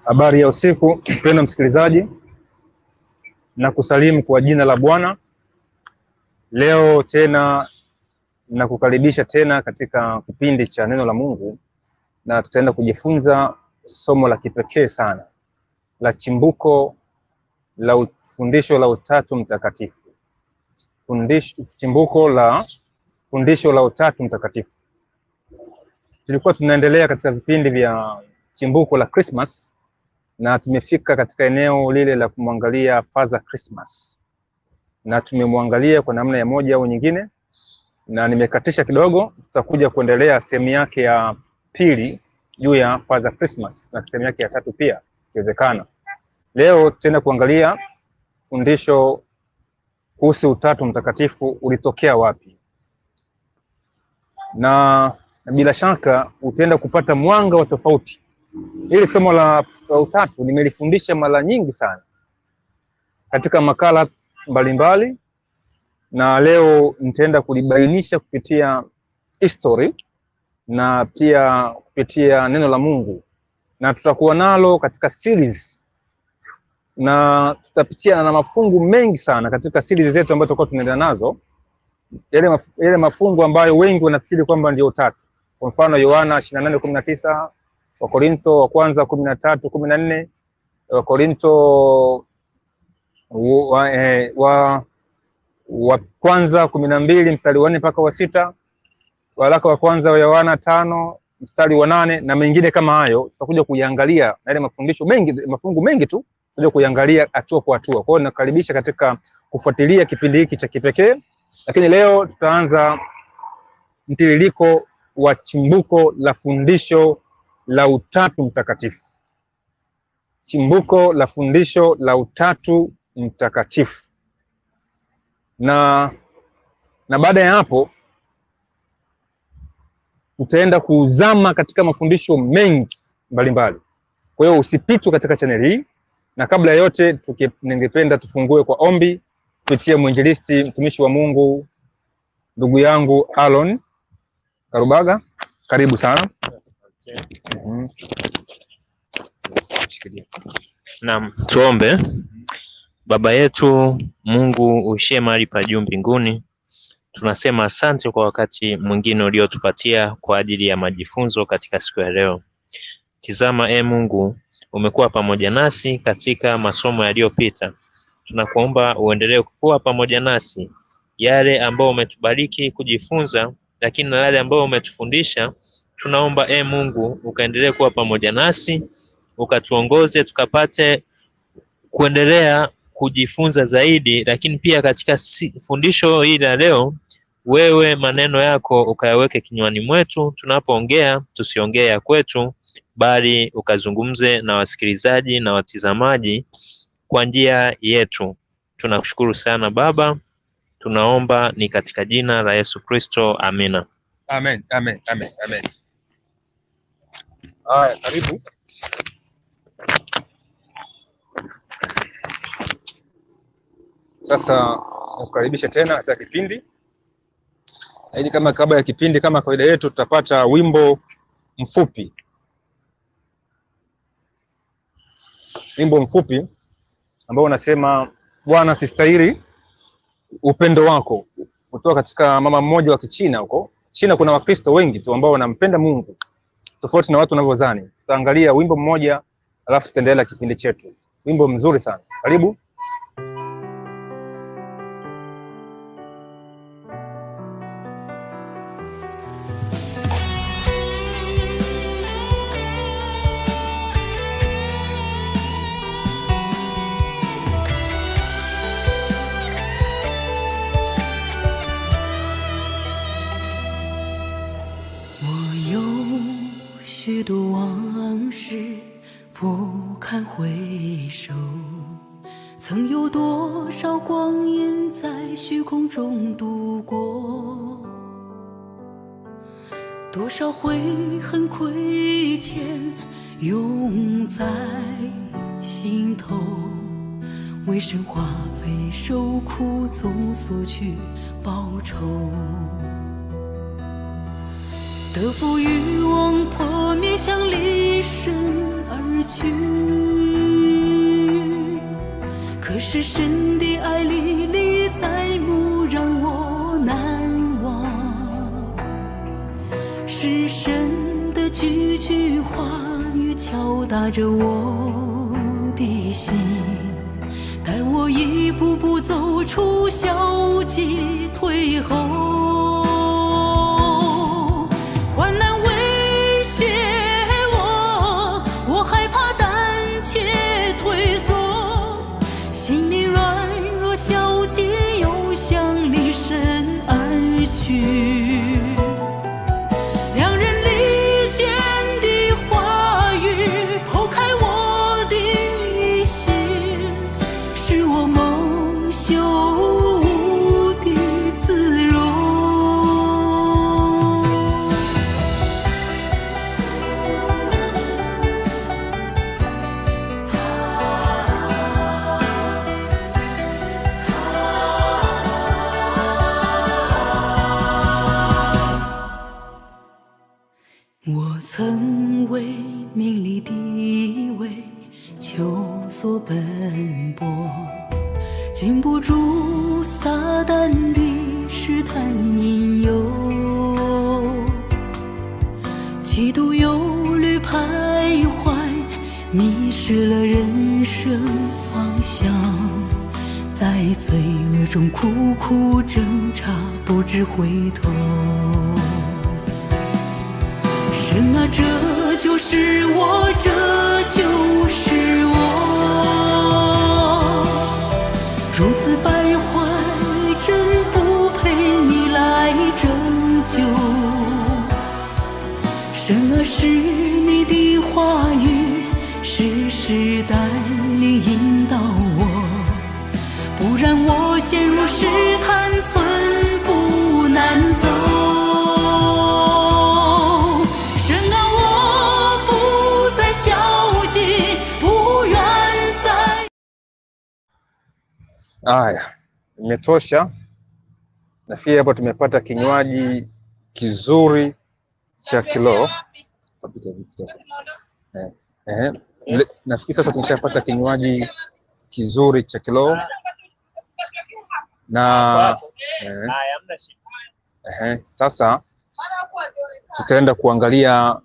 Habari ya usiku mpendwa msikilizaji, na kusalimu kwa jina la Bwana. Leo tena nakukaribisha tena katika kipindi cha neno la Mungu, na tutaenda kujifunza somo la kipekee sana la chimbuko la fundisho la Utatu Mtakatifu. Chimbuko la fundisho la Utatu Mtakatifu. Tulikuwa tunaendelea katika vipindi vya chimbuko la Christmas, na tumefika katika eneo lile la kumwangalia Father Christmas, na tumemwangalia kwa namna ya moja au nyingine, na nimekatisha kidogo. Tutakuja kuendelea sehemu yake ya pili juu ya Father Christmas na sehemu yake ya tatu pia ikiwezekana. Leo tena kuangalia fundisho kuhusu Utatu Mtakatifu ulitokea wapi, na bila shaka utaenda kupata mwanga wa tofauti. Hili somo la Utatu nimelifundisha mara nyingi sana katika makala mbalimbali, na leo nitaenda kulibainisha kupitia history na pia kupitia neno la Mungu, na tutakuwa nalo katika series, na tutapitia na mafungu mengi sana katika series zetu ambazo tutakuwa tunaendelea nazo, yale mafungu ambayo wengi wanafikiri kwamba ndio Utatu. Kwa mfano Yohana 28:19, Wakorintho wa kwanza 13:14, Wakorintho wa kwanza 12 mstari wa 4 mpaka wa 6, waraka wa kwanza wa Yohana 5 mstari wa 8 na mengine kama hayo. Tutakuja kuiangalia na ile mafundisho mengi, mafungu mengi tu, tutakuja kuiangalia hatua kwa hatua. Kwa hiyo nakaribisha katika kufuatilia kipindi hiki cha kipekee, lakini leo tutaanza mtiririko wa chimbuko la fundisho la Utatu Mtakatifu. Chimbuko la fundisho la Utatu Mtakatifu. Na baada ya hapo utaenda kuzama katika mafundisho mengi mbalimbali. Kwa hiyo usipitwe katika channel hii, na kabla ya yote ningependa tufungue kwa ombi kupitia mwinjilisti mtumishi wa Mungu ndugu yangu Alon Karubaga. Karibu sana. Naam, tuombe. Baba yetu Mungu uishie mahali pa juu mbinguni, tunasema asante kwa wakati mwingine uliotupatia kwa ajili ya majifunzo katika siku ya leo. Tizama Mungu, umekuwa pamoja nasi katika masomo yaliyopita. Tunakuomba uendelee kuwa pamoja nasi, yale ambayo umetubariki kujifunza, lakini na yale ambayo umetufundisha, tunaomba Mungu ukaendelee kuwa pamoja nasi, ukatuongoze tukapate kuendelea kujifunza zaidi. Lakini pia katika fundisho hili la leo, wewe maneno yako ukayaweke kinywani mwetu. Tunapoongea tusiongee ya kwetu, bali ukazungumze na wasikilizaji na watizamaji kwa njia yetu. Tunakushukuru sana Baba, tunaomba ni katika jina la Yesu Kristo, amina. Amen, amen, amen, amen. Haya, karibu. Sasa nakukaribisha tena katika kipindi. Ili kama kabla ya kipindi, kama kawaida yetu, tutapata wimbo mfupi. Wimbo mfupi ambao unasema Bwana sistahili upendo wako, kutoka katika mama mmoja wa Kichina huko. China kuna Wakristo wengi tu ambao wanampenda Mungu, tofauti na watu wanavyodhani. Tutaangalia wimbo mmoja alafu tutaendelea kipindi chetu. Wimbo mzuri sana. Karibu.曾有多少光阴在虚空中度过，多少悔恨亏欠永在心头，为神花费受苦总索取报仇，得福欲望破灭会想离身而去。可是神的爱历历在目，让我难忘。是神的句句话语敲打着我的心，带我一步步走出消极退后。患难威胁我害怕胆怯退缩，心里软弱消极又想离身而去。两人离间的话语剖开我的心，使我蒙羞无地自容。我曾为名利地位求索奔波，禁不住撒旦的试探引诱，嫉妒忧虑徘徊，迷失了人生方向，在罪恶中苦苦挣扎，不知回头。神啊，这就是我，这就是我，如此败坏，真不配你来拯救。神啊，是你的话语时时带领引导我，不然我陷入试探，寸步难走。Haya, imetosha. Nafikiri hapo tumepata kinywaji kizuri cha Kiloo. Nafikiri sasa tumeshapata kinywaji kizuri cha Kiloo na sasa tutaenda kuangalia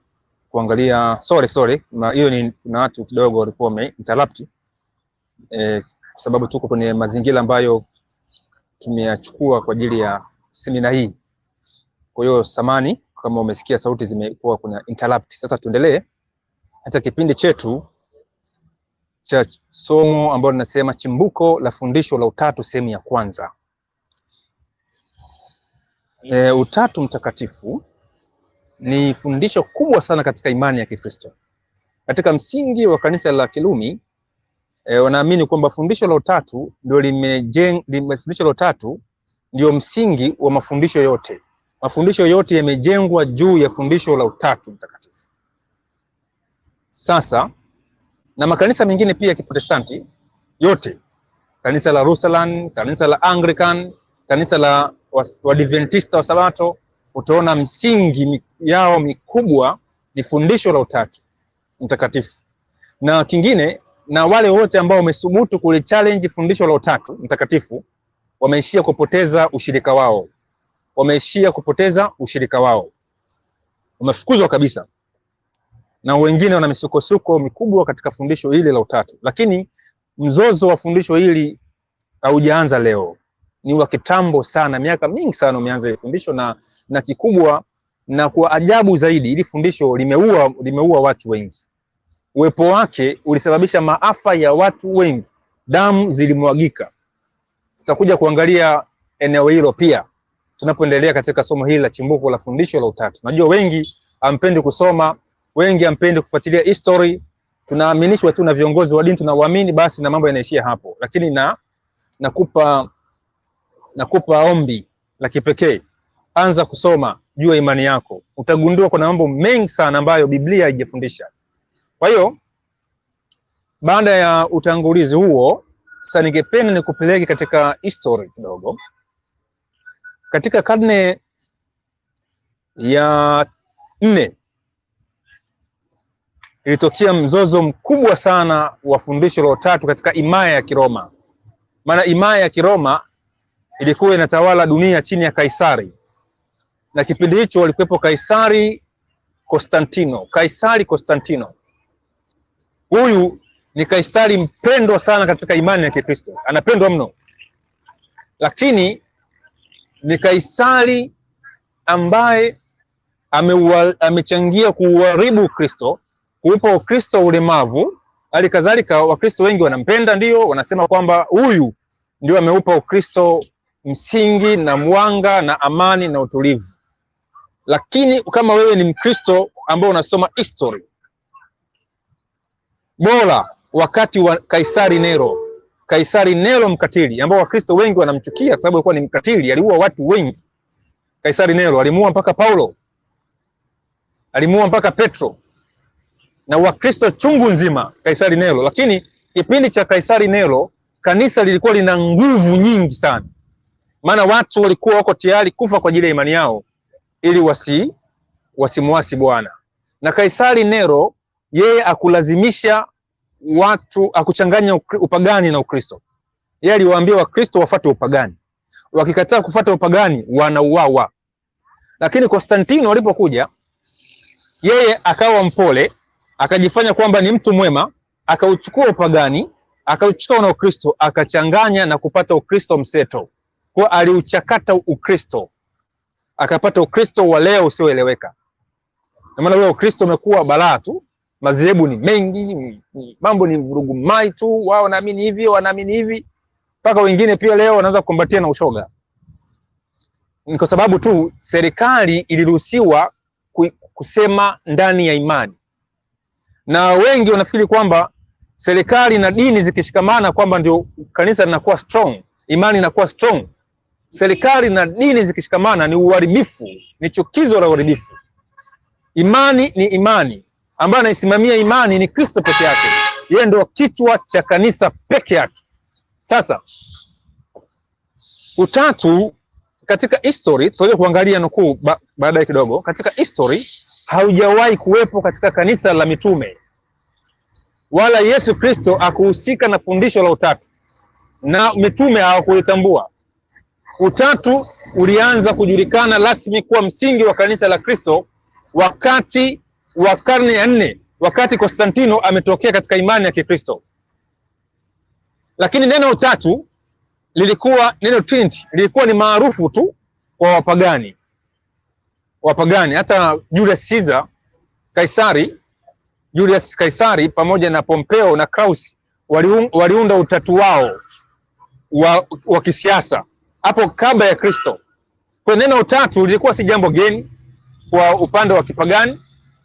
sorry, hiyo ni kuna watu kidogo walikuwa wameinterrupt kwa sababu tuko kwenye mazingira ambayo tumeyachukua kwa ajili ya semina hii. Kwa hiyo samani kama umesikia sauti zimekuwa kuna interrupt. Sasa tuendelee hata kipindi chetu cha somo ambalo linasema chimbuko la fundisho la Utatu sehemu ya kwanza. Utatu Mtakatifu ni fundisho kubwa sana katika imani ya Kikristo. Katika msingi wa kanisa la Kirumi wanaamini kwamba fundisho la Utatu ndio fundisho la Utatu ndio msingi wa mafundisho yote. Mafundisho yote yamejengwa juu ya fundisho la Utatu Mtakatifu. Sasa na makanisa mengine pia ya Kiprotestanti yote, kanisa la Lutheran, kanisa la Anglican, kanisa la Waadventista wa Sabato, utaona msingi yao mikubwa ni fundisho la Utatu Mtakatifu. Na kingine, na wale wote ambao wamesubutu kulichallenge fundisho la Utatu Mtakatifu wameishia kupoteza ushirika wao. Wamefukuzwa kabisa. Na wengine wana misukosuko mikubwa katika fundisho hili la Utatu. Lakini mzozo wa fundisho hili haujaanza leo. Ni wa kitambo sana, miaka mingi sana umeanza hili fundisho, na kikubwa na kwa ajabu zaidi, hili fundisho limeua watu wengi. Uwepo wake ulisababisha maafa ya watu wengi. Damu zilimwagika. Tutakuja kuangalia eneo hilo pia tunapoendelea katika somo hili la chimbuko la fundisho la Utatu. Najua wengi hampendi kusoma, wengi hampendi kufuatilia history. Tunaaminishwa tu na viongozi wa dini, tunawaamini basi na mambo yanaishia hapo. Lakini nakupa ombi la kipekee. Anza kusoma juu ya imani yako. Utagundua kuna mambo mengi sana ambayo Biblia haijafundisha. Kwa hiyo baada ya utangulizi huo, sasa ningependa nikupeleke katika history kidogo. Katika karne ya 4 ilitokea mzozo mkubwa sana wa fundisho la Utatu katika himaya ya Kiroma. Maana himaya ya Kiroma ilikuwa inatawala dunia chini ya Kaisari, na kipindi hicho walikuwepo Kaisari Konstantino. Huyu ni Kaisari mpendwa sana katika imani ya Kikristo, anapendwa mno, lakini ni Kaisari ambaye amechangia kuharibu Ukristo, kuupa Ukristo ulemavu. Hali kadhalika Wakristo wengi wanampenda, ndio wanasema kwamba huyu ndio ameupa Ukristo msingi na mwanga na amani na utulivu. Lakini kama wewe ni Mkristo ambao unasoma history, bora wakati wa Kaisari Nero mkatili, ambao Wakristo wengi wanamchukia sababu alikuwa ni mkatili, aliua watu wengi. Kaisari Nero alimuua mpaka Paulo, alimuua mpaka Petro na Wakristo chungu nzima, Kaisari Nero. Lakini kipindi cha Kaisari Nero kanisa lilikuwa lina nguvu nyingi sana, maana watu walikuwa wako tayari kufa kwa ajili ya imani yao ili wasimuasi Bwana. Na Kaisari Nero yeye akulazimisha watu, akuchanganya upagani na Ukristo. Yeye aliwaambia Wakristo wafuate upagani, wakikataa kufuata upagani wanauawa. Lakini Konstantino alipokuja, yeye akawa mpole, akajifanya kwamba ni mtu mwema, akauchukua upagani, akauchukua na Ukristo, akachanganya na kupata Ukristo mseto. Kwa aliuchakata Ukristo, akapata Ukristo wa leo usioeleweka. Na maana leo Ukristo umekuwa balaa tu, madhehebu ni mengi, mambo ni vurugumai tu, wao wanaamini hivi, wanaamini hivi, mpaka wengine pia leo wanaanza kukumbatia na ushoga. Ni kwa sababu tu serikali iliruhusiwa kusema ndani ya imani, na wengi wanafikiri kwamba serikali na dini zikishikamana kwamba ndio kanisa linakuwa strong, imani inakuwa strong. Serikali na dini zikishikamana ni uharibifu, ni chukizo la uharibifu. Imani ni imani, ambaye anaisimamia imani ni Kristo peke yake. Yeye ndio kichwa cha kanisa peke yake. Sasa Utatu katika history, tutaje kuangalia nukuu baadaye kidogo. Katika history haujawahi kuwepo katika kanisa la mitume, wala Yesu Kristo akuhusika na fundisho la Utatu, na mitume hawakulitambua. Utatu ulianza kujulikana rasmi kuwa msingi wa kanisa la Kristo wakati wa karne ya 4, wakati Konstantino ametokea katika imani ya Kikristo. Lakini neno Utatu lilikuwa, neno Trinity lilikuwa ni maarufu tu kwa wapagani. Hata Julius Kaisari pamoja na Pompeo na Claus waliunda utatu wao wa kisiasa hapo kabla ya Kristo. Kwa neno Utatu lilikuwa si jambo geni kwa upande wa kipagani,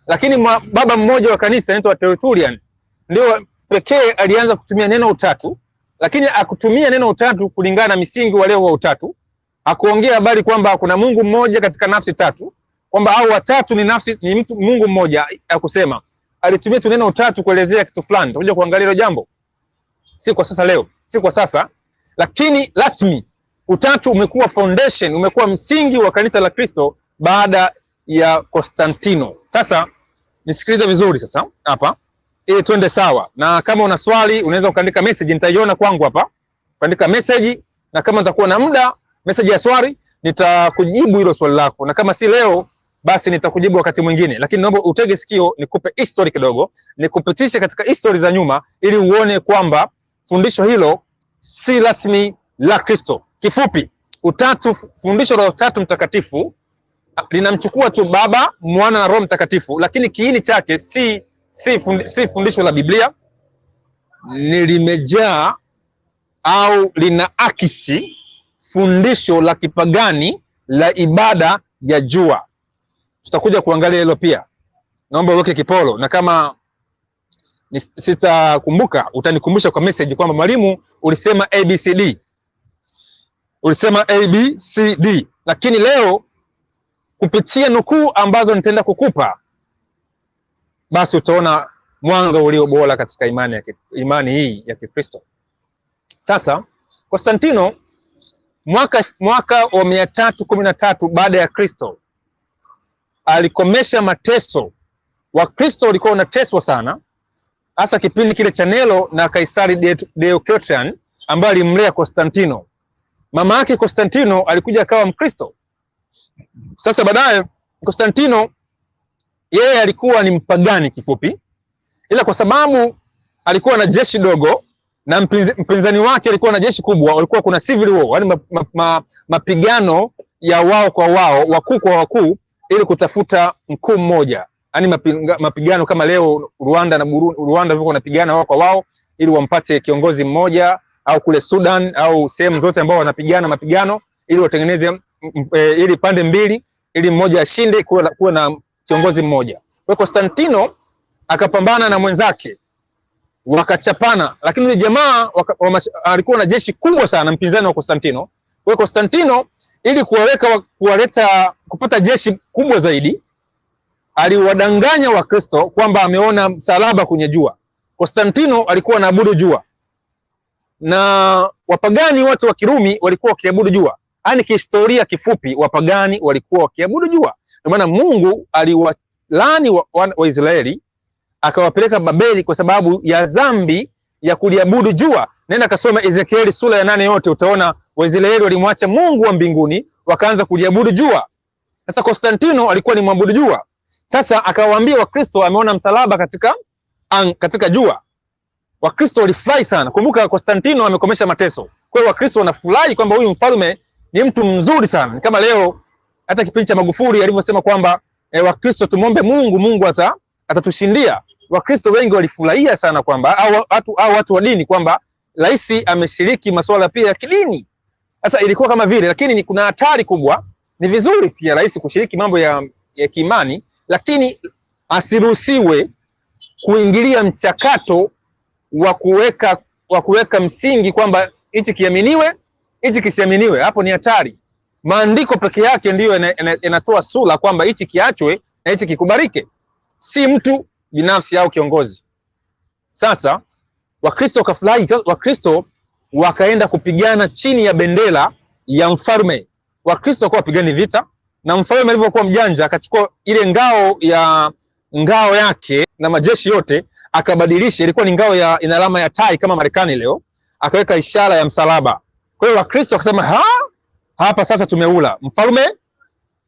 lakini baba mmoja wa kanisa anaitwa Tertullian ndio pekee alianza kutumia neno Utatu, lakini akutumia neno Utatu kulingana na misingi wa leo wa Utatu. Akuongea habari kwamba kuna Mungu mmoja katika nafsi tatu, kwamba hao watatu ni mtu Mungu mmoja. Akusema alitumia tu neno Utatu kuelezea kitu fulani. Tutakuja kuangalia hilo jambo, si kwa sasa leo, si kwa sasa, lakini rasmi Utatu umekuwa foundation, umekuwa msingi wa kanisa la Kristo baada ya Konstantino. Sasa nisikilize vizuri sasa hapa ili twende sawa, na kama una swali unaweza ukaandika message, nitaiona kwangu hapa, kuandika message, na kama nitakuwa na muda message ya swali nitakujibu hilo swali lako, na kama si leo basi nitakujibu wakati mwingine. Lakini naomba utege sikio, nikupe history kidogo, nikupitishe katika history za nyuma ili uone kwamba fundisho hilo si rasmi la Kristo. Kifupi, Utatu, fundisho la Utatu Mtakatifu linamchukua tu Baba, Mwana na Roho Mtakatifu, lakini kiini chake si fundisho la Biblia, ni limejaa au lina akisi fundisho la kipagani la ibada ya jua. Tutakuja kuangalia hilo pia. Naomba uweke kipolo, na kama sitakumbuka utanikumbusha kwa message kwamba mwalimu ulisema ABCD. Ulisema ABCD. Lakini leo kupitia nukuu ambazo nitaenda kukupa, basi utaona mwanga ulio bora katika imani hii ya Kikristo. Sasa Konstantino mwaka wa 313 baada ya Kristo alikomesha mateso Wakristo walikuwa wanateswa sana, hasa kipindi kile cha Nero na Kaisari Diocletian ambaye alimlea Konstantino. Mama yake Konstantino alikuja akawa Mkristo. Sasa baadaye Konstantino yeye alikuwa ni mpagani kifupi, ila kwa sababu alikuwa na jeshi dogo na mpinzani wake alikuwa na jeshi kubwa, walikuwa kuna civil war, yani mapigano ya wao kwa wao, wakuu kwa wakuu, ili kutafuta mkuu mmoja. Yani mapigano kama leo Rwanda na Burundi, Rwanda viko wanapigana wao kwa wao ili wampate kiongozi mmoja, au kule Sudan au sehemu zote ambao wanapigana mapigano ili watengeneze ili pande mbili, ili mmoja ashinde kuwa na kiongozi mmoja. Kwa Konstantino akapambana na mwenzake, wakachapana, lakini yule jamaa alikuwa na jeshi kubwa sana, mpinzani wa Konstantino. Kwa Konstantino ili kupata jeshi kubwa zaidi, aliwadanganya Wakristo kwamba ameona msalaba kwenye jua. Konstantino alikuwa anaabudu jua, na wapagani wote wa Kirumi walikuwa wakiabudu jua. Yaani kihistoria kifupi, wapagani walikuwa wakiabudu jua. Ndio maana Mungu aliwalaani wa Israeli akawapeleka Babeli kwa sababu ya dhambi ya kuliabudu jua. Nenda kasoma Ezekieli sura ya 8 yote, utaona Waisraeli walimwacha Mungu wa mbinguni wakaanza kuliabudu jua. Sasa Konstantino alikuwa ni mwabudu jua. Sasa akawaambia Wakristo ameona msalaba katika jua. Wakristo walifurahi sana. Kumbuka Konstantino amekomesha mateso. Kwa hiyo Wakristo wanafurahi kwamba huyu mfalme ni mtu mzuri sana. Ni kama leo hata kipindi cha Magufuli alivyosema kwamba Wakristo tumombe Mungu, Mungu atatushindia. Wakristo wengi walifurahia sana kwamba au watu wa dini kwamba rais ameshiriki masuala pia ya kidini. Sasa ilikuwa kama vile, lakini kuna hatari kubwa. Ni vizuri pia rais kushiriki mambo ya kiimani, lakini asiruhusiwe kuingilia mchakato wa kuweka msingi kwamba hichi kiaminiwe, hichi kisiaminiwe. Hapo ni hatari. Maandiko peke yake ndiyo yanatoa sura kwamba hichi kiachwe na hichi kikubalike, si mtu binafsi au kiongozi. Sasa Wakristo wakafurahi, Wakristo wakaenda kupigana chini ya bendera ya mfalme. Wakristo wakawa wapigani vita, na mfalme alivyokuwa mjanja akachukua ile ngao yake na majeshi yote akabadilisha. Ilikuwa ni ngao ina alama ya tai kama Marekani leo, akaweka ishara ya msalaba. Kwa hiyo Wakristo wakasema hapa sasa tumeula. Mfalme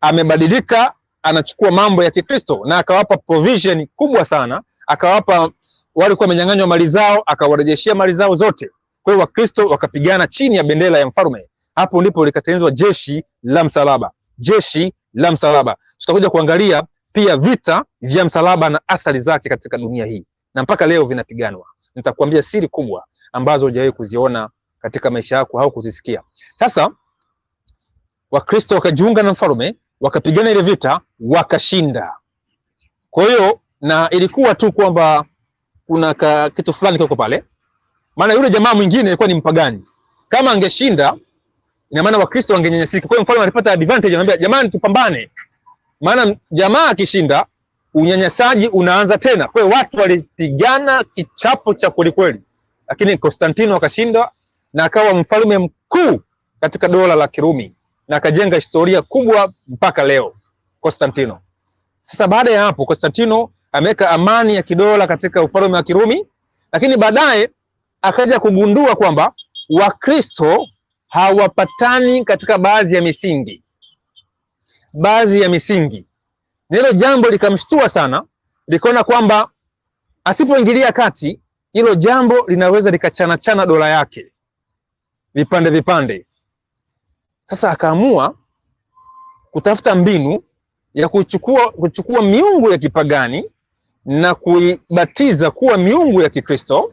amebadilika, anachukua mambo ya Kikristo, na akawapa provision kubwa sana, akawapa walikuwa wamenyang'anywa mali zao, akawarejeshia mali zao zote. Kwa hiyo Wakristo wakapigana chini ya bendera ya mfalme. Hapo ndipo likatengenezwa jeshi la msalaba. Jeshi la msalaba. Tutakuja kuangalia pia vita vya msalaba na athari zake katika dunia hii, na mpaka leo vinapiganwa. Nitakwambia siri kubwa ambazo hujawahi kuziona katika maisha yako au kuzisikia. Sasa Wakristo wakajiunga na mfalme, wakapigana ile vita, wakashinda. Kwa hiyo na ilikuwa tu kwamba kuna kitu fulani kiko pale, maana yule jamaa mwingine alikuwa ni mpagani. Kama angeshinda, ina maana Wakristo wangenyanyasika. Kwa hiyo mfalme alipata advantage, anambia jamani, tupambane. Maana jamaa akishinda, unyanyasaji unaanza tena. Kwa hiyo watu walipigana kichapo cha kweli kweli, lakini Konstantino akashinda na akawa mfalme mkuu katika dola la Kirumi, na akajenga historia kubwa mpaka leo Konstantino. Sasa baada ya hapo Konstantino ameweka amani ya kidola katika ufalme wa Kirumi, lakini baadaye akaja kugundua kwamba Wakristo hawapatani katika baadhi ya misingi. Hilo jambo likamshtua sana, likaona kwamba asipoingilia kati hilo jambo linaweza likachana dola yake vipande. Sasa akaamua kutafuta mbinu ya kuchukua miungu ya kipagani na kuibatiza kuwa miungu ya Kikristo.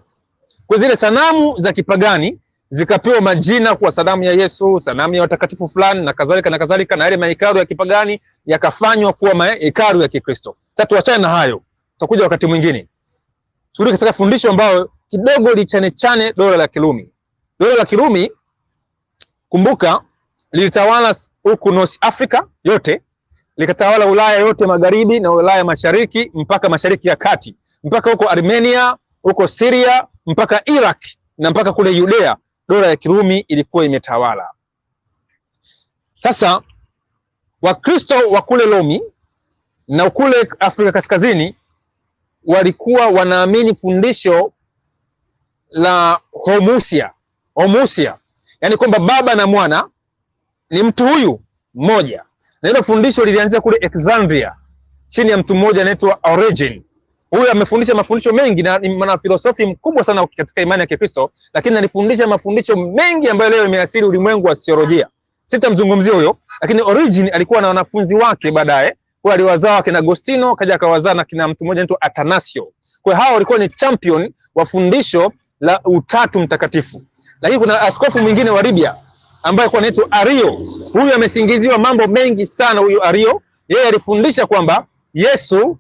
Kwa zile sanamu za kipagani zikapewa majina kwa sanamu ya Yesu, sanamu ya watakatifu fulani na kadhalika, na ile mahekalu ya kipagani yakafanywa kuwa mahekalu ya Kikristo. Sasa tuachane na hayo, tutakuja wakati mwingine. Turudi katika fundisho ambalo kidogo lichane dola la Kirumi. Dola la Kirumi, kumbuka, lilitawala huku North Africa yote, likatawala Ulaya yote magharibi na Ulaya mashariki mpaka mashariki ya kati, mpaka huko Armenia, huko Syria, mpaka Iraq na mpaka kule Judea. Dola ya Kirumi ilikuwa imetawala. Sasa Wakristo wa kule Rumi na kule Afrika Kaskazini walikuwa wanaamini fundisho la homusia, yani kwamba Baba na Mwana ni mtu huyu mmoja. Na hilo fundisho lilianzia kule Alexandria chini ya mtu mmoja anaitwa Origen. Huyu amefundisha mafundisho mengi na ni mwanafilosofi mkubwa sana katika imani ya Kikristo, lakini alifundisha mafundisho mengi ambayo leo imeasili ulimwengu wa teolojia. Sitamzungumzia huyo, lakini Origen alikuwa na wanafunzi wake baadaye. Kwa aliwazaa kina Agostino, kaja akawazaa na kina mtu mmoja anaitwa Athanasio. Kwa hao walikuwa ni champion wa fundisho la Utatu Mtakatifu. Lakini kuna askofu mwingine wa Libya ambaye kwa anaitwa Ario. Huyu amesingiziwa mambo mengi sana huyu Ario. Yeye alifundisha kwamba Yesu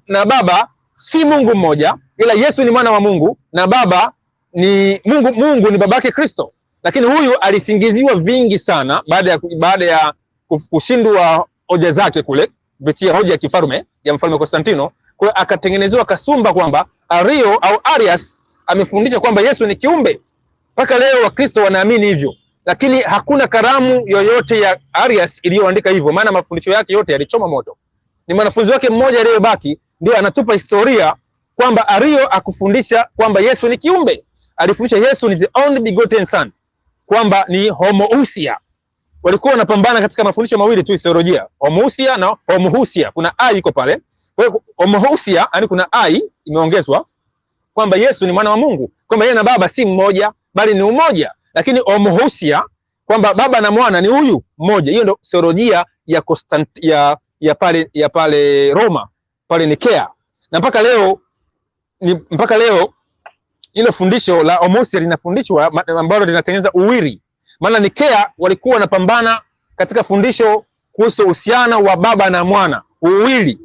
na Baba si Mungu mmoja, ila Yesu ni mwana wa Mungu na Baba ni Mungu ni babake Kristo. Lakini huyu alisingiziwa vingi sana baada ya kushindwa hoja zake kule kupitia hoja ya kifalme ya mfalme Konstantino. Kwa hiyo akatengenezewa kasumba kwamba Ario au Arius amefundisha kwamba Yesu ni kiumbe. Mpaka leo Wakristo wanaamini hivyo, lakini hakuna karamu yoyote ya Arius iliyoandika hivyo, maana mafundisho yake yote yalichoma moto. Ni mwanafunzi wake mmoja aliyebaki ndio anatupa historia kwamba Ario akufundisha kwamba Yesu ni kiumbe. Alifundisha Yesu ni the only begotten son, kwamba ni homoousia. Walikuwa wanapambana katika mafundisho mawili tu teolojia, homoousia na homoousia. Kuna ai iko pale. Kwa hiyo homoousia yani kuna ai imeongezwa kwamba Yesu ni mwana wa Mungu, kwamba yeye na Baba si mmoja bali ni umoja. Lakini homoousia kwamba Baba na Mwana ni huyu mmoja. Hiyo ndio teolojia ya pale Roma, pale Nikea. Na mpaka leo ile fundisho la homoousia linafundishwa ambalo linatengeneza uwili. Maana Nikea walikuwa wanapambana katika fundisho kuhusu uhusiano wa Baba na Mwana, uwili.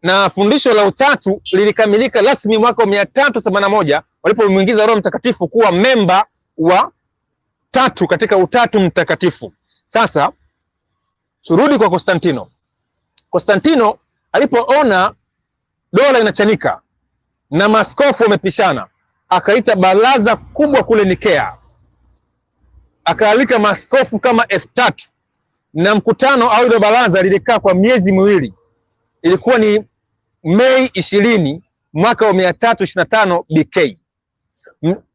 Na fundisho la Utatu lilikamilika rasmi mwaka 381 walipomuingiza Roho Mtakatifu kuwa memba wa tatu katika Utatu Mtakatifu. Sasa turudi kwa Konstantino. Konstantino alipoona dola inachanika na maaskofu wamepishana, akaita baraza kubwa kule Nikea. Akaalika maaskofu kama 3000 na mkutano au ile baraza lilikaa kwa miezi miwili. Ilikuwa ni Mei 20 mwaka wa 325 BK.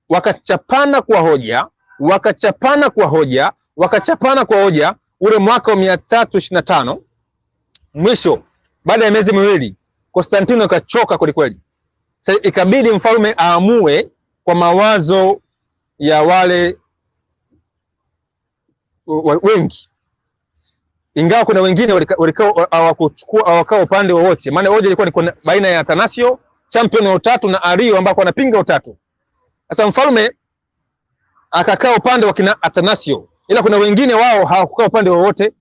Wakachapana kwa hoja ule mwaka wa 325. Mwisho baada ya miezi miwili Konstantino akachoka kweli. Sasa ikabidi mfalme aamue kwa mawazo ya wale wengi, ingawa kuna wengine hawakuchukua upande wowote. Maana hoja ilikuwa ni baina ya Athanasio, champion wa Utatu, na Ario ambao wanapinga Utatu. Sasa mfalme akakaa upande wa kina Athanasio, ila kuna wengine wao hawakukaa upande wowote.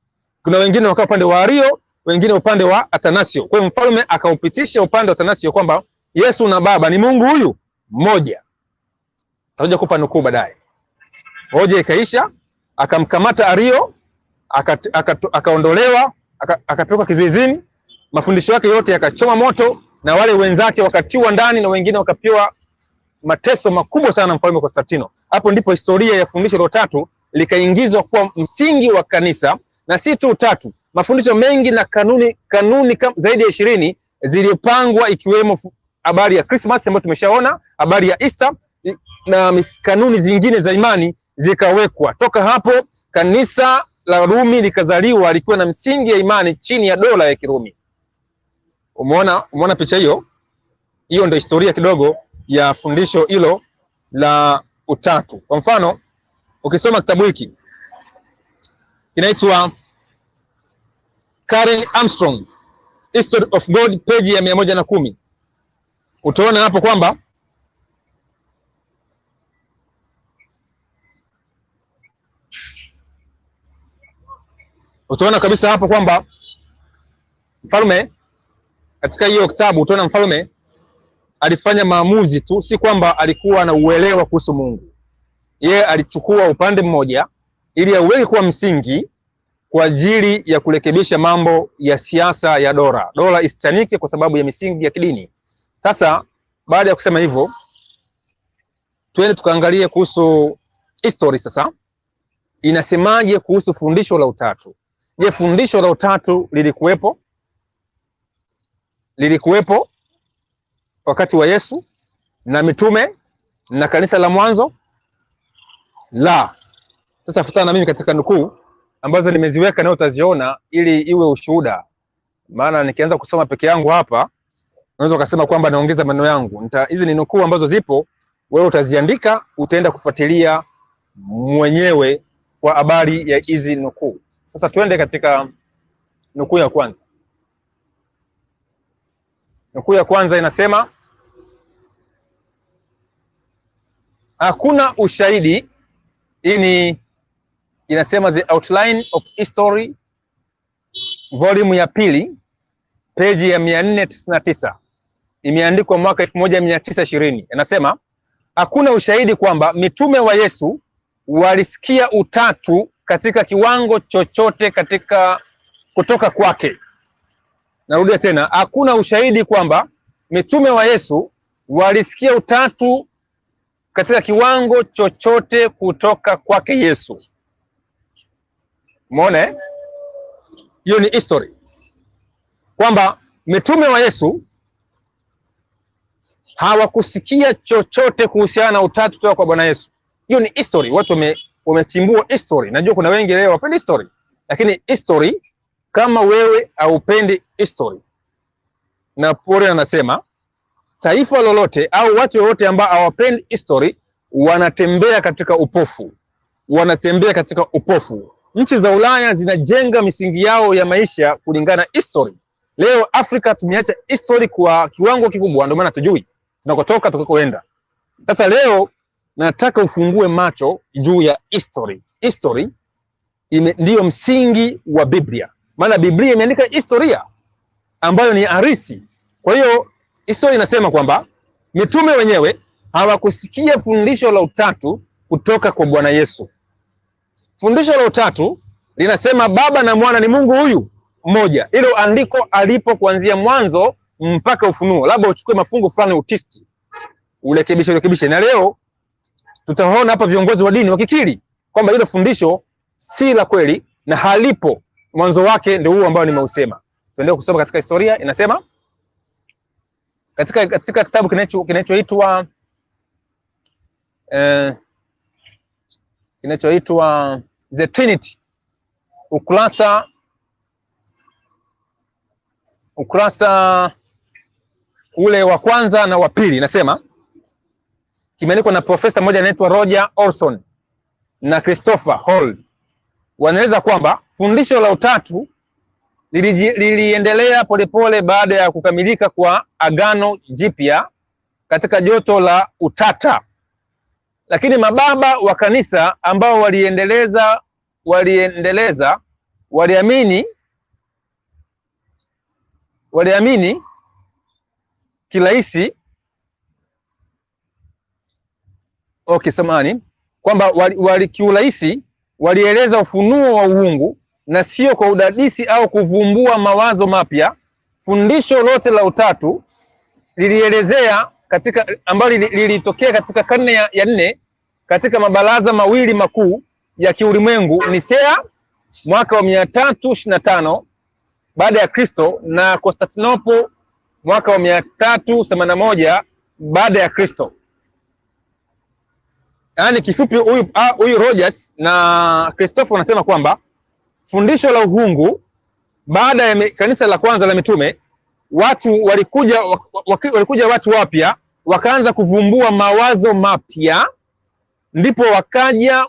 Kuna wengine wakakaa upande wa Ario, wengine upande wa Athanasio. Kwa hiyo mfalme akaupitisha upande wa Athanasio kwamba Yesu na Baba ni Mungu huyu mmoja. Tutakuja kupa nukuu baadaye. Hoja ikaisha, akamkamata Ario, akaondolewa, akatoka kizuizini, mafundisho yake yote yakachoma moto, na wale wenzake wakatiwa ndani, na wengine wakapewa mateso makubwa sana na mfalme Konstantino. Hapo ndipo historia ya fundisho la Utatu likaingizwa kuwa msingi wa kanisa, na si tu Utatu. Mafundisho mengi na kanuni zaidi ya 20 zilipangwa, ikiwemo habari ya Christmas ambayo tumeshaona, habari ya Easter na kanuni zingine za imani zikawekwa. Toka hapo kanisa la Rumi likazaliwa, likiwa na msingi ya imani chini ya dola ya Kirumi. Umeona picha hiyo? Hiyo ndio historia kidogo ya fundisho hilo la Utatu. Kwa mfano, ukisoma kitabu hiki kinaitwa Karen Armstrong History of God, page ya 110, utaona hapo kwamba kabisa hapo kwamba mfalme, katika hiyo kitabu utaona mfalme alifanya maamuzi tu, si kwamba alikuwa na uelewa kuhusu Mungu. Yeye alichukua upande mmoja ili auweke kuwa msingi kwa ajili ya kurekebisha mambo ya siasa ya dola isichanike kwa sababu ya misingi ya kidini. Sasa baada ya kusema hivyo, tuende tukaangalie kuhusu history. Sasa inasemaje kuhusu fundisho la Utatu? Je, fundisho la Utatu lilikuwepo wakati wa Yesu na mitume na kanisa la mwanzo? La. Sasa fuatana na mimi katika nukuu ambazo nimeziweka na utaziona ili iwe ushuhuda. Maana nikianza kusoma peke yangu hapa unaweza ukasema kwamba naongeza maneno yangu. Hizi ni nukuu ambazo zipo, wewe utaziandika, utaenda kufuatilia mwenyewe kwa habari ya hizi nukuu. Sasa tuende katika nukuu ya kwanza. Nukuu ya kwanza inasema, hakuna ushahidi. Hii inasema The Outline of History, volume ya pili, peji ya 499. Imeandikwa mwaka 1920. Inasema, hakuna ushahidi kwamba mitume wa Yesu walisikia utatu katika kiwango chochote kutoka kwake. Narudia tena, hakuna ushahidi kwamba mitume wa Yesu walisikia utatu katika kiwango chochote kutoka kwake Yesu. Umeona? Hiyo ni history. Kwamba mitume wa Yesu hawakusikia chochote kuhusiana na utatu kutoka kwa Bwana Yesu. Hiyo ni history. Watu wamechimbua history. Najua kuna wengi leo wapendi history. Lakini history, kama wewe haupendi history, na Paul anasema taifa lolote au watu wote ambao hawapendi history wanatembea katika upofu. Wanatembea katika upofu. Nchi za Ulaya zinajenga misingi yao ya maisha kulingana na history. Leo Afrika tumeacha history kwa kiwango kikubwa, ndio maana tujui tunakotoka tukakoenda. Sasa leo nataka ufungue macho juu ya history. History ndiyo msingi wa Biblia. Maana Biblia imeandika historia ambayo ni arisi. Kwa hiyo historia inasema kwamba mitume wenyewe hawakusikia fundisho la utatu kutoka kwa Bwana Yesu. Fundisho la utatu linasema Baba na Mwana ni Mungu huyu mmoja. Hilo andiko alipo kuanzia mwanzo mpaka Ufunuo. Labda uchukue mafungu fulani utisti, urekebishe. Na leo tutaona hapa viongozi wa dini wakikiri kwamba hilo fundisho si la kweli na halipo. Mwanzo wake ndio huo ambao nimeusema. Tuendelee kusoma katika historia. Inasema katika kitabu kinachoitwa The Trinity, ukurasa ule wa kwanza na wa pili, inasema, kimeandikwa na profesa mmoja anaitwa Roger Olson na Christopher Hall. Wanaeleza kwamba fundisho la utatu liliendelea polepole baada ya kukamilika kwa Agano Jipya katika joto la utata. Lakini mababa wa kanisa ambao waliamini kirahisi kwamba kiurahisi walieleza ufunuo wa uungu na sio kwa udadisi au kuvumbua mawazo mapya. Fundisho lote la utatu lilielezea ambalo lilitokea katika karne ya 4 katika mabaraza mawili makuu ya kiulimwengu, Nisea mwaka wa 325 baada ya Kristo na Konstantinople mwaka wa 381 baada ya Kristo. Yaani kifupi, huyu Rogers na Christopher wanasema kwamba fundisho la uungu baada ya kanisa la kwanza la mitume, walikuja watu wapya wakaanza kuvumbua mawazo mapya, ndipo wakaja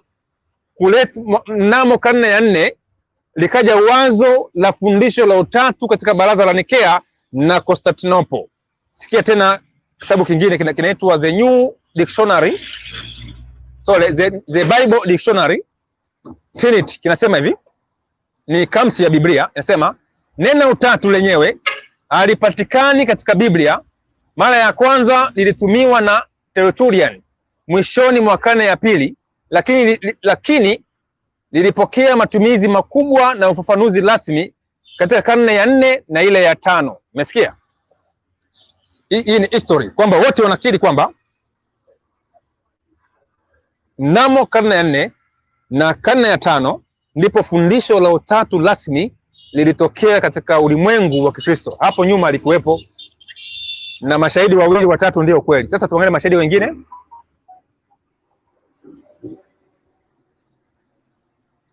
kuleta mnamo karne ya 4 likaja wazo la fundisho la utatu katika baraza la Nikea na Constantinople. Sikia tena kitabu kingine kinaitwa The New Dictionary, the Bible Dictionary Trinity, kinasema hivi, ni kamsi ya Biblia. Inasema neno utatu lenyewe halipatikani katika Biblia. Mara ya kwanza lilitumiwa na Tertullian mwishoni mwa karne ya pili, lakini lilipokea matumizi makubwa na ufafanuzi rasmi katika karne ya 4 na ile ya 5. Umesikia? Hii ni history kwamba wote wanakiri kwamba mnamo karne ya 4 na karne ya 5 ndipo fundisho la utatu rasmi lilitokea katika ulimwengu wa Kikristo. Hapo nyuma alikuwepo na mashahidi wawili watatu ndio kweli. Sasa tuangalie mashahidi wengine.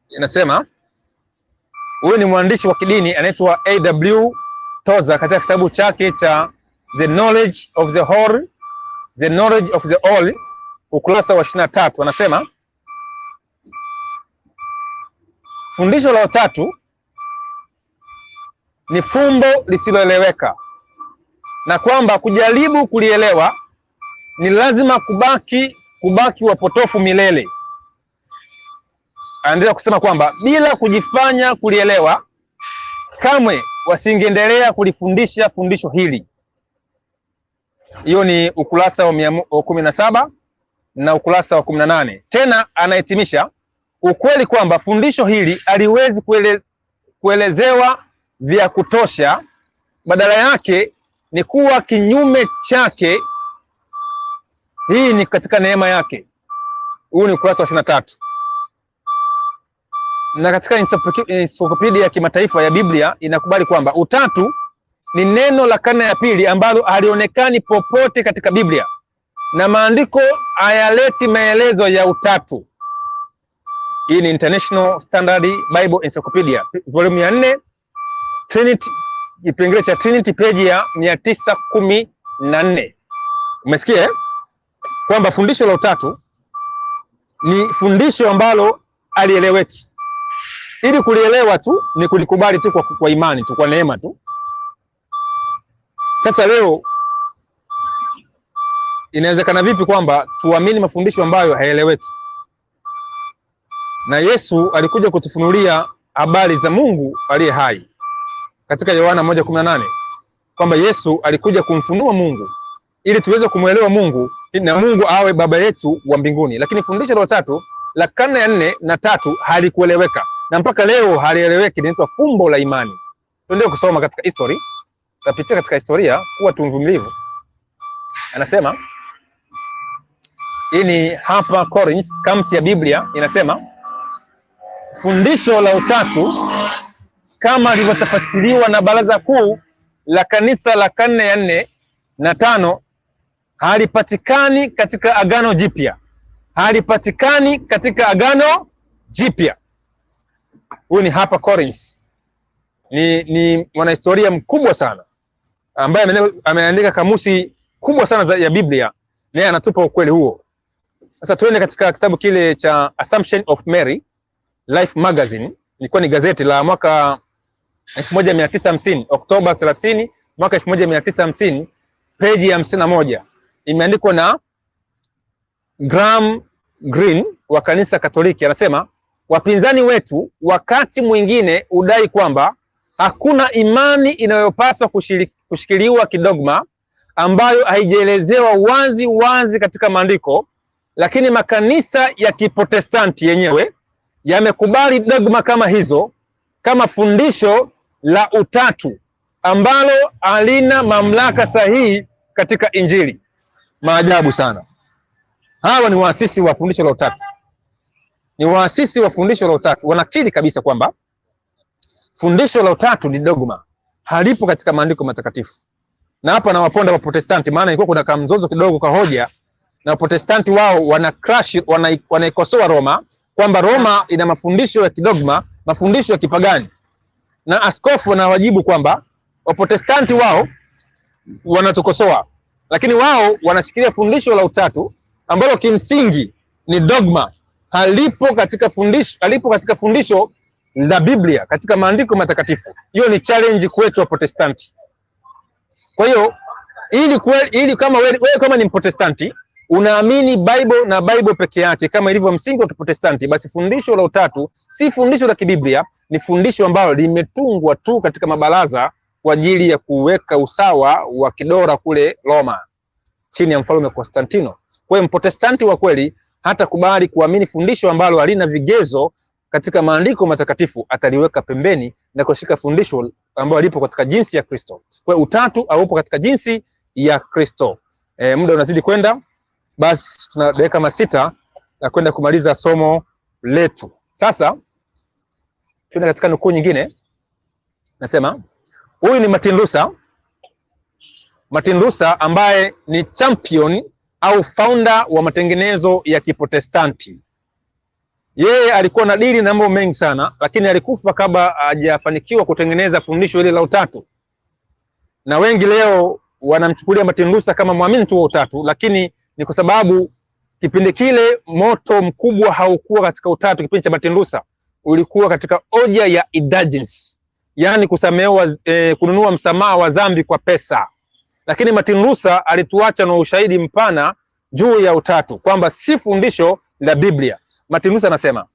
Inasema huyu ni mwandishi wa kidini anaitwa A.W. Tozer katika kitabu chake cha The Knowledge of the Whole, The Knowledge of the All, ukurasa wa 23, anasema fundisho la Utatu ni fumbo lisiloeleweka, na kwamba kujaribu kulielewa ni lazima kubaki wapotofu milele. Anaendelea kusema kwamba bila kujifanya kulielewa, kamwe wasingeendelea kulifundisha fundisho hili. Hiyo ni ukurasa wa 17 na ukurasa wa 18. Tena anahitimisha ukweli kwamba fundisho hili haliwezi kuelezewa vya kutosha, badala yake ni kuwa kinyume chake. Hii ni katika neema yake. Huu ni ukurasa wa 23. Na katika encyclopedia ya kimataifa ya Biblia inakubali kwamba Utatu ni neno la karne ya pili ambalo halionekani popote katika Biblia, na maandiko hayaleti maelezo ya Utatu. Hii ni International Standard Bible Encyclopedia, volume ya 4, Trinity, kipengele cha Trinity, page ya 914. Umesikia kwamba fundisho la Utatu ni fundisho ambalo alieleweki. Ili kulielewa tu ni kulikubali tu kwa imani tu, kwa neema tu. Sasa leo inawezekana vipi kwamba tuamini mafundisho ambayo hayaeleweki? Na Yesu alikuja kutufunulia habari za Mungu aliye hai katika Yohana 1:18, kwamba Yesu alikuja kumfunua Mungu ili tuweze kumuelewa Mungu na Mungu awe baba yetu wa mbinguni. Lakini fundisho la Utatu la karne ya 4 na 3 halikueleweka, na mpaka leo halieleweki. Linaitwa fumbo la imani. Tuendelee kusoma katika history, tutapitia katika historia, kuwa tumvumilivu. Anasema hii ni hapa Corinth, kamsi ya Biblia, inasema fundisho la Utatu kama lilivyotafsiriwa na Baraza Kuu la Kanisa la karne ya 4 na 5 halipatikani katika Agano Jipya. Halipatikani katika Agano Jipya. Huyu ni hapa Corinth. Ni mwanahistoria mkubwa sana ambaye ameandika kamusi kubwa sana ya Biblia, naye anatupa ukweli huo. Sasa tuende katika kitabu kile cha Assumption of Mary Life Magazine. Ilikuwa ni gazeti la mwaka 1950, Oktoba 30 mwaka 1950, page ya 51. Imeandikwa na Graham Greene wa kanisa Katoliki. Anasema wapinzani wetu wakati mwingine udai kwamba hakuna imani inayopaswa kushikiliwa kidogma ambayo haijaelezewa wazi wazi katika maandiko, lakini makanisa ya Kiprotestanti yenyewe yamekubali dogma kama hizo kama fundisho la Utatu ambalo halina mamlaka sahihi katika Injili. Maajabu sana. Hawa ni waasisi wa fundisho la Utatu. Ni waasisi wa fundisho la Utatu. Wanakiri kabisa kwamba fundisho la Utatu ni dogma, halipo katika maandiko matakatifu. Na hapa na waponda wa Protestanti, maana ilikuwa kuna kamzozo kidogo kwa hoja, na Protestanti wao wanaikosoa Roma kwamba Roma ina mafundisho ya kidogma, mafundisho ya kipagani. Na askofu wanawajibu kwamba Waprotestanti wao wanatukosoa, lakini wao wanashikilia fundisho la Utatu ambalo kimsingi ni dogma, halipo katika fundisho la Biblia, katika maandiko matakatifu. Hiyo ni challenge kwetu wa Protestanti. Kwa hiyo ili kama wewe kama ni Protestanti unaamini Bible na Bible peke yake kama ilivyo msingi wa Kiprotestanti, basi fundisho la Utatu si fundisho la kibiblia, ni fundisho ambalo limetungwa tu katika mabaraza kwa ajili ya kuweka usawa wa kidora kule Roma chini ya mfalme Konstantino. Kwa hiyo Mprotestanti wa kweli hata kubali kuamini fundisho ambalo halina vigezo katika maandiko matakatifu, ataliweka pembeni na kushika fundisho ambalo lipo katika jinsi ya Kristo. Kwa hiyo Utatu haupo katika jinsi ya Kristo. Muda unazidi kwenda, basi tuna dakika 6 na kwenda kumaliza somo letu. Sasa tuende katika nukuu nyingine. Nasema huyu ni Martin Luther. Martin Luther ambaye ni champion au founder wa matengenezo ya Kiprotestanti. Yeye alikuwa na dili na mambo mengi sana, lakini alikufa kabla hajafanikiwa kutengeneza fundisho hili la utatu. Na wengi leo wanamchukulia Martin Luther kama muamini tu wa utatu, lakini ni kwa sababu kipindi kile moto mkubwa haukuwa katika utatu. Kipindi cha Martin Luther ulikuwa katika hoja ya indulgence, yani kusamehewa, kununua msamaha wa dhambi kwa pesa. Lakini Martin Luther alituacha na ushahidi mpana juu ya utatu, kwamba si fundisho la Biblia. Martin Luther anasema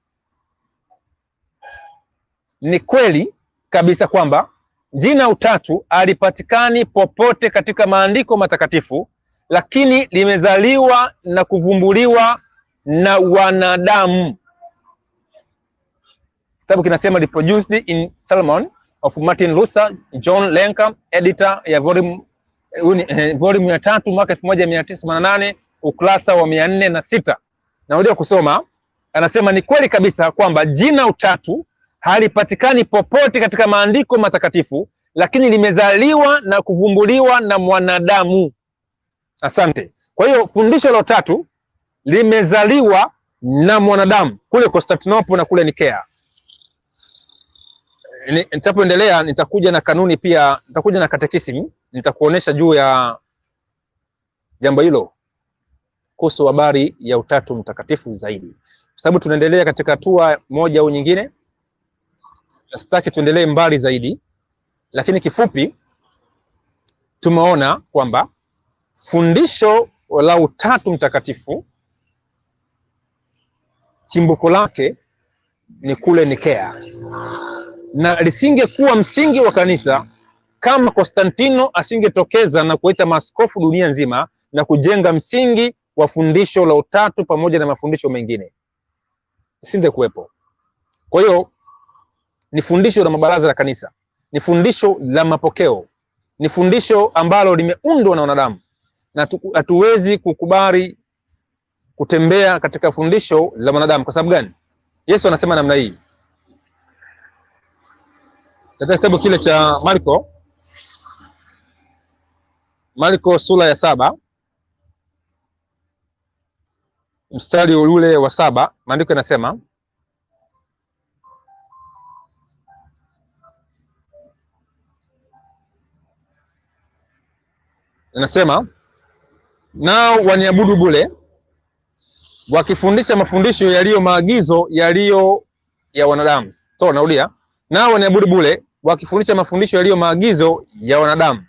ni kweli kabisa kwamba jina utatu halipatikani popote katika maandiko matakatifu, lakini limezaliwa na kuvumbuliwa na wanadamu. Kitabu kinasema reproduced in Sermon of Martin Luther, John Lenker, editor ya volume 3 mwaka 1988, ukurasa wa 406. Narudia kusoma. Anasema ni kweli kabisa kwamba jina utatu halipatikani popote katika maandiko matakatifu, lakini limezaliwa na kuvumbuliwa na mwanadamu. Asante. Kwa hiyo fundisho la utatu limezaliwa na mwanadamu kule Constantinople na kule Nikea. Nitapoendelea nitakuja na kanuni pia, nitakuja na katekism, nitakuonesha juu ya jambo hilo kuhusu habari ya utatu mtakatifu zaidi. Kwa sababu tunaendelea katika hatua moja au nyingine, sitaki tuendelee mbali zaidi, lakini kifupi tumeona kwamba fundisho la utatu mtakatifu chimbuko lake ni kule Nikea, na lisingekuwa msingi wa kanisa kama Konstantino asingetokeza na kuita maaskofu dunia nzima na kujenga msingi wa fundisho la utatu pamoja na mafundisho mengine, isingekuwepo. Kwa hiyo ni fundisho la mabaraza ya kanisa, ni fundisho la mapokeo, ni fundisho ambalo limeundwa na wanadamu, na hatuwezi kukubali kutembea katika fundisho la wanadamu. Kwa sababu gani? Yesu anasema namna hii katika kitabu kile cha Marko sura ya 7 mstari ule wa 7, maandiko yanasema, nao waniabudu bure wakifundisha mafundisho yaliyo maagizo yaliyo ya wanadamu. Narudia, nao waniabudu bure wakifundisha mafundisho yaliyo maagizo ya wanadamu.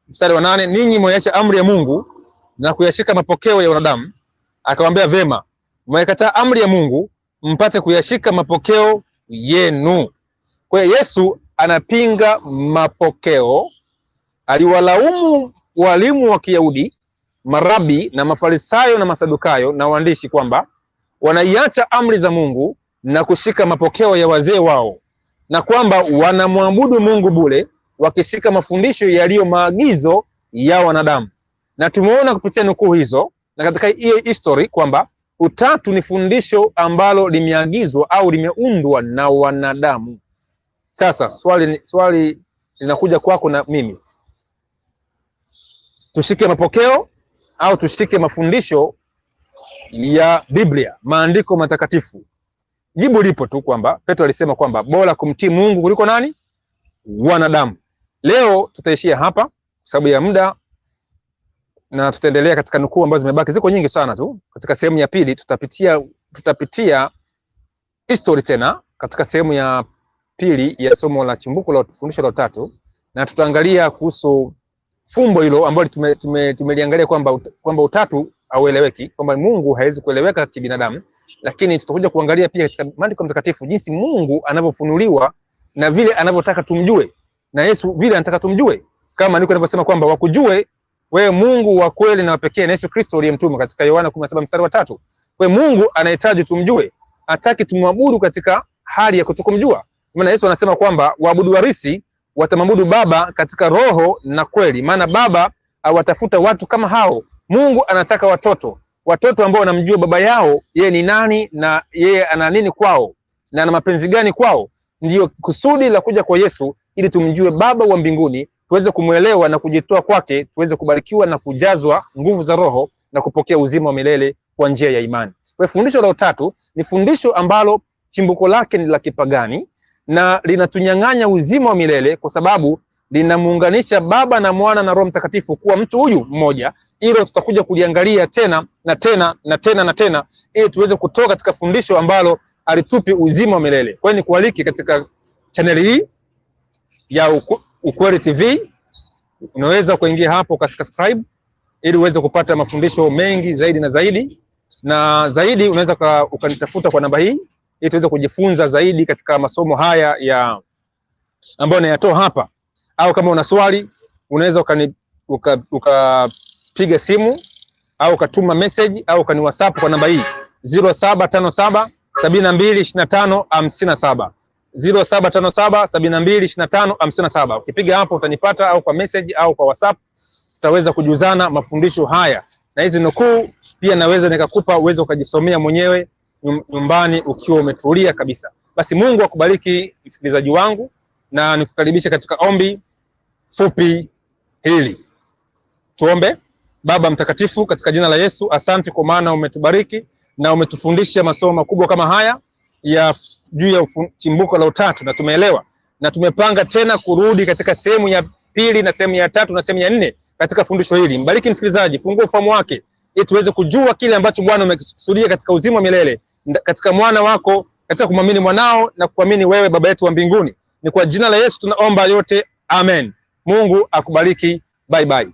Mstari wa 8, ninyi mmeacha amri ya Mungu na kuyashika mapokeo ya wanadamu. Akamwambia, vema, mmekataa amri ya Mungu mpate kuyashika mapokeo yenu. Kwa hiyo Yesu anapinga mapokeo. Aliwalaumu walimu wa Kiyahudi, marabi na mafarisayo na masadukayo na waandishi kwamba wanaiacha amri za Mungu na kushika mapokeo ya wazee wao, na kwamba wanamwabudu Mungu bure wakishika mafundisho yaliyo maagizo ya wanadamu. Na tumeona kupitia nukuu hizo na katika hiyo history kwamba utatu ni fundisho ambalo limeagizwa au limeundwa na wanadamu. Sasa swali linakuja kwako na mimi, tushike mapokeo au tushike mafundisho ya Biblia, maandiko matakatifu? Jibu lipo tu kwamba Petro alisema kwamba bora kumtii Mungu kuliko nani? Wanadamu. Leo tutaishia hapa kwa sababu ya muda, na tutaendelea katika nukuu ambazo zimebaki, ziko nyingi sana tu. Katika sehemu ya pili tutapitia history tena katika sehemu ya pili ya somo la chimbuko la fundisho la utatu, na tutaangalia kuhusu fumbo hilo ambalo tumeliangalia kwamba utatu haueleweki, kwamba Mungu hawezi kueleweka kibinadamu, lakini tutakuja kuangalia pia katika maandiko matakatifu jinsi Mungu anavyofunuliwa na vile anavyotaka tumjue, na Yesu vile anataka tumjue, kama maandiko yanavyosema kwamba wakujue wewe Mungu wa kweli na pekee na Yesu Kristo aliyemtuma, katika Yohana 17 mstari wa 3. Wewe Mungu anahitaji tumjue, hataki tumwabudu katika hali ya kutokumjua. Maana Yesu anasema kwamba waabudu warisi watamwabudu Baba katika roho na kweli, maana Baba awatafuta watu kama hao. Mungu anataka watoto ambao wanamjua baba yao yeye ni nani na yeye ana nini kwao na ana mapenzi gani kwao. Ndiyo kusudi la kuja kwa Yesu, ili tumjue Baba wa mbinguni tuweze kumuelewa na kujitoa kwake, tuweze kubarikiwa na kujazwa nguvu za Roho na kupokea uzima wa milele kwa njia ya imani. Kwa fundisho la Utatu ni fundisho ambalo chimbuko lake ni la kipagani na linatunyang'anya uzima wa milele, kwa sababu linamuunganisha Baba na Mwana na Roho Mtakatifu kuwa mtu huyu mmoja. Hilo tutakuja kuliangalia tena na tena na tena na tena, ili tuweze kutoka katika fundisho ambalo alitupi uzima wa milele. Kwa hiyo ni kualiki katika channel hii ya Ukweli TV, unaweza kuingia hapo ukasubscribe ili uweze kupata mafundisho mengi zaidi na zaidi, na zaidi unaweza ukanitafuta kwa namba hii ili tuweze kujifunza zaidi katika masomo haya ya ambayo nayatoa hapa. Au kama una swali unaweza ukapiga simu au ukatuma message au ukani WhatsApp kwa namba hii 0757 7225 57 0757 7225 57. Ukipiga hapo utanipata, au kwa message au kwa WhatsApp tutaweza kujuzana mafundisho haya, na hizi nukuu pia naweza nikakupa uwezo ukajisomea mwenyewe nyumbani ukiwa umetulia kabisa. Basi Mungu akubariki msikilizaji wangu, na nikukaribisha katika ombi fupi hili. Tuombe. Baba mtakatifu, katika jina la Yesu, asante kwa maana umetubariki na umetufundisha masomo makubwa kama haya ya juu ya chimbuko la Utatu, na tumeelewa na tumepanga tena kurudi katika sehemu ya pili na sehemu ya tatu na sehemu ya 4 katika fundisho hili. Mbariki msikilizaji, fungua ufahamu wake ili tuweze kujua kile ambacho Bwana umekusudia katika uzima wa milele katika mwana wako, katika kumwamini mwanao na kuamini wewe Baba yetu wa mbinguni. Ni kwa jina la Yesu tunaomba yote, amen. Mungu akubariki. Bye bye.